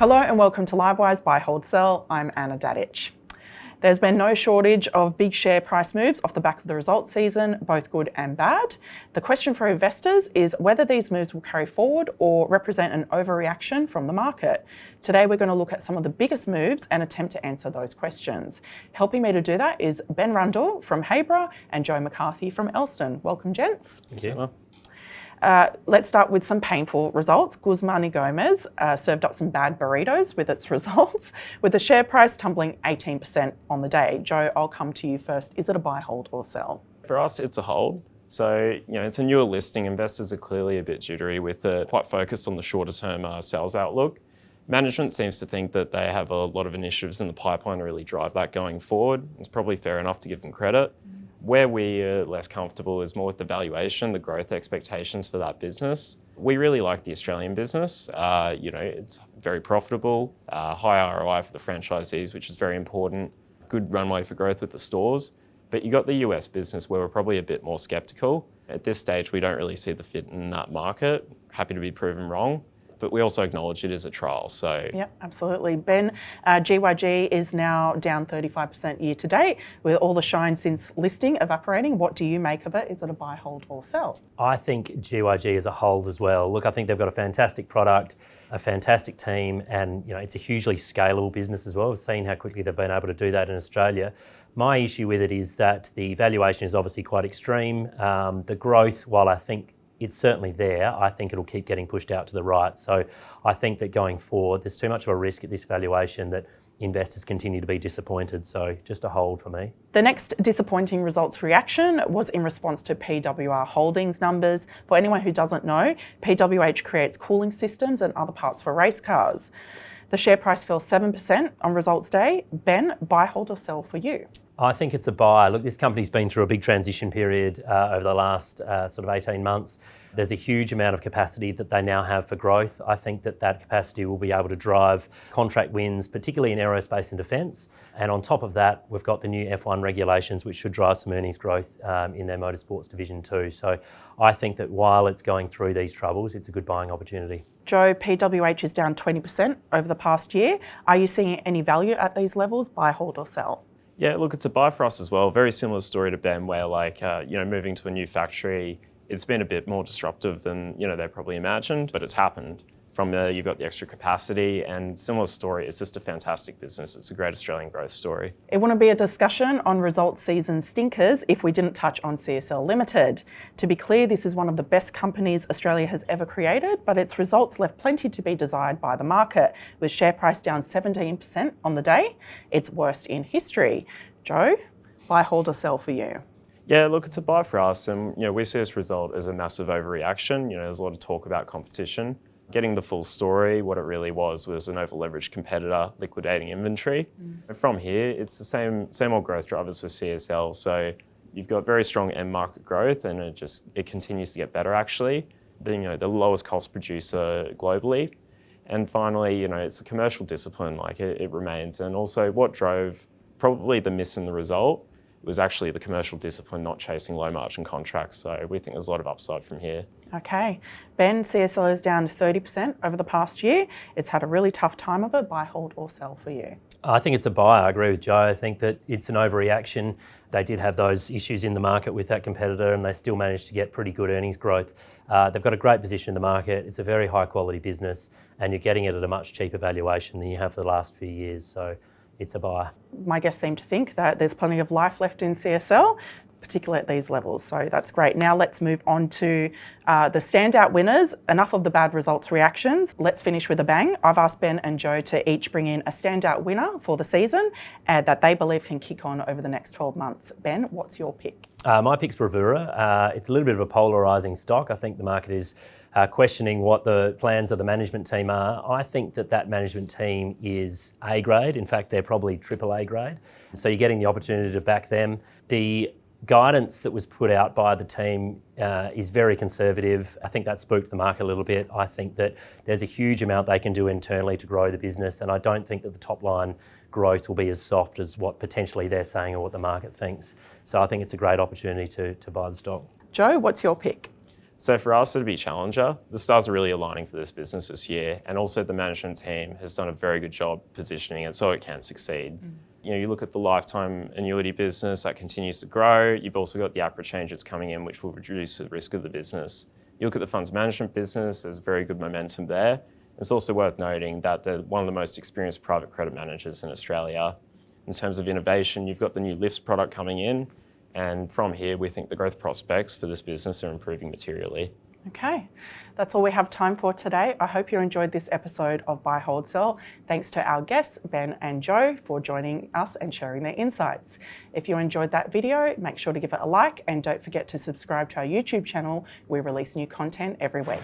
Hello and welcome to Livewire's Buy, Hold, Sell. I'm Anna Dadic. There's been no shortage of big share price moves off the back of the results season, both good and bad. The question for investors is whether these moves will carry forward or represent an overreaction from the market. Today we're going to look at some of the biggest moves and attempt to answer those questions. Helping me to do that is Ben Rundle from Hayborough and Joe McCarthy from Elston. Welcome, gents. Thank you. Let's start with some painful results. Guzman y Gomez served up some bad burritos with its results, with the share price tumbling 18% on the day. Joe, I'll come to you first. Is it a buy, hold or sell? For us, it's a hold. So, it's a newer listing. Investors are clearly a bit jittery with it, quite focused on the shorter term sales outlook. Management seems to think that they have a lot of initiatives in the pipeline to really drive that going forward. It's probably fair enough to give them credit. Where we are less comfortable is more with the valuation, the growth expectations for that business. We really like the Australian business. It's very profitable, high ROI for the franchisees, which is very important, good runway for growth with the stores. But you got the US business where we're probably a bit more skeptical. At this stage, we don't really see the fit in that market. Happy to be proven wrong. But we also acknowledge it is a trial. So yep, absolutely. Ben, GYG is now down 35% year to date, with all the shine since listing evaporating. What do you make of it? Is it a buy, hold or sell? I think GYG is a hold as well. Look, I think they've got a fantastic product, a fantastic team, and it's a hugely scalable business as well. We've seen how quickly they've been able to do that in Australia. My issue with it is that the valuation is obviously quite extreme. The growth, while I think it's certainly there, I think it'll keep getting pushed out to the right. So I think that going forward, there's too much of a risk at this valuation that investors continue to be disappointed. So just a hold for me. The next disappointing results reaction was in response to PWR Holdings numbers. For anyone who doesn't know, PWH creates cooling systems and other parts for race cars. The share price fell 7% on results day. Ben, buy, hold or sell for you? I think it's a buy. Look, this company's been through a big transition period over the last sort of 18 months. There's a huge amount of capacity that they now have for growth. I think that capacity will be able to drive contract wins, particularly in aerospace and defence. And on top of that, we've got the new F1 regulations, which should drive some earnings growth in their motorsports division too. So I think that while it's going through these troubles, it's a good buying opportunity. Joe, PWH is down 20% over the past year. Are you seeing any value at these levels? Buy, hold or sell? yeah, look, it's a buy for us as well. Very similar story to Ben, where moving to a new factory, it's been a bit more disruptive than they probably imagined, but it's happened. From there, you've got the extra capacity, and similar story. It's just a fantastic business. It's a great Australian growth story. It wouldn't be a discussion on results season stinkers if we didn't touch on CSL Limited. To be clear, this is one of the best companies Australia has ever created, but its results left plenty to be desired by the market, with share price down 17% on the day. Its worst in history. Joe, buy, hold or sell for you? Yeah, look, it's a buy for us, and we see this result as a massive overreaction. There's a lot of talk about competition. Getting the full story, what it really was an over-leveraged competitor liquidating inventory. And from here, it's the same old growth drivers for CSL. So you've got very strong end market growth, and it continues to get better actually. The lowest cost producer globally. And finally, it's a commercial discipline, it remains. And also what drove probably the miss in the result was actually the commercial discipline, not chasing low margin contracts. So we think there's a lot of upside from here. Okay. Ben, CSL is down 30% over the past year. It's had a really tough time of it. Buy, hold or sell for you? I think it's a buy. I agree with Joe. I think that it's an overreaction. They did have those issues in the market with that competitor, and they still managed to get pretty good earnings growth. They've got a great position in the market. It's a very high quality business, and you're getting it at a much cheaper valuation than you have for the last few years. So it's a buy. My guests seem to think that there's plenty of life left in CSL, particularly at these levels. So that's great. Now let's move on to the standout winners. Enough of the bad results reactions. Let's finish with a bang. I've asked Ben and Joe to each bring in a standout winner for the season that they believe can kick on over the next 12 months. Ben, what's your pick? My pick's Bravura. It's a little bit of a polarising stock. I think the market is questioning what the plans of the management team are. I think that management team is A grade. In fact, they're probably AAA grade. So you're getting the opportunity to back them. The guidance that was put out by the team is very conservative. I think that spooked the market a little bit. I think that there's a huge amount they can do internally to grow the business, and I don't think that the top line growth will be as soft as what potentially they're saying or what the market thinks. So I think it's a great opportunity to buy the stock. Joe, what's your pick? So for us to be challenger, the stars are really aligning for this business this year, and also the management team has done a very good job positioning it so it can succeed. You know, you look at the lifetime annuity business that continues to grow. You've also got the APRA changes coming in, which will reduce the risk of the business. You look at the funds management business, there's very good momentum there. It's also worth noting that they're one of the most experienced private credit managers in Australia. In terms of innovation, you've got the new LIFTS product coming in, and from here, we think the growth prospects for this business are improving materially. Okay, that's all we have time for today. I hope you enjoyed this episode of Buy, Hold, Sell. Thanks to our guests, Ben and Joe, for joining us and sharing their insights. If you enjoyed that video, make sure to give it a like and don't forget to subscribe to our YouTube channel. We release new content every week.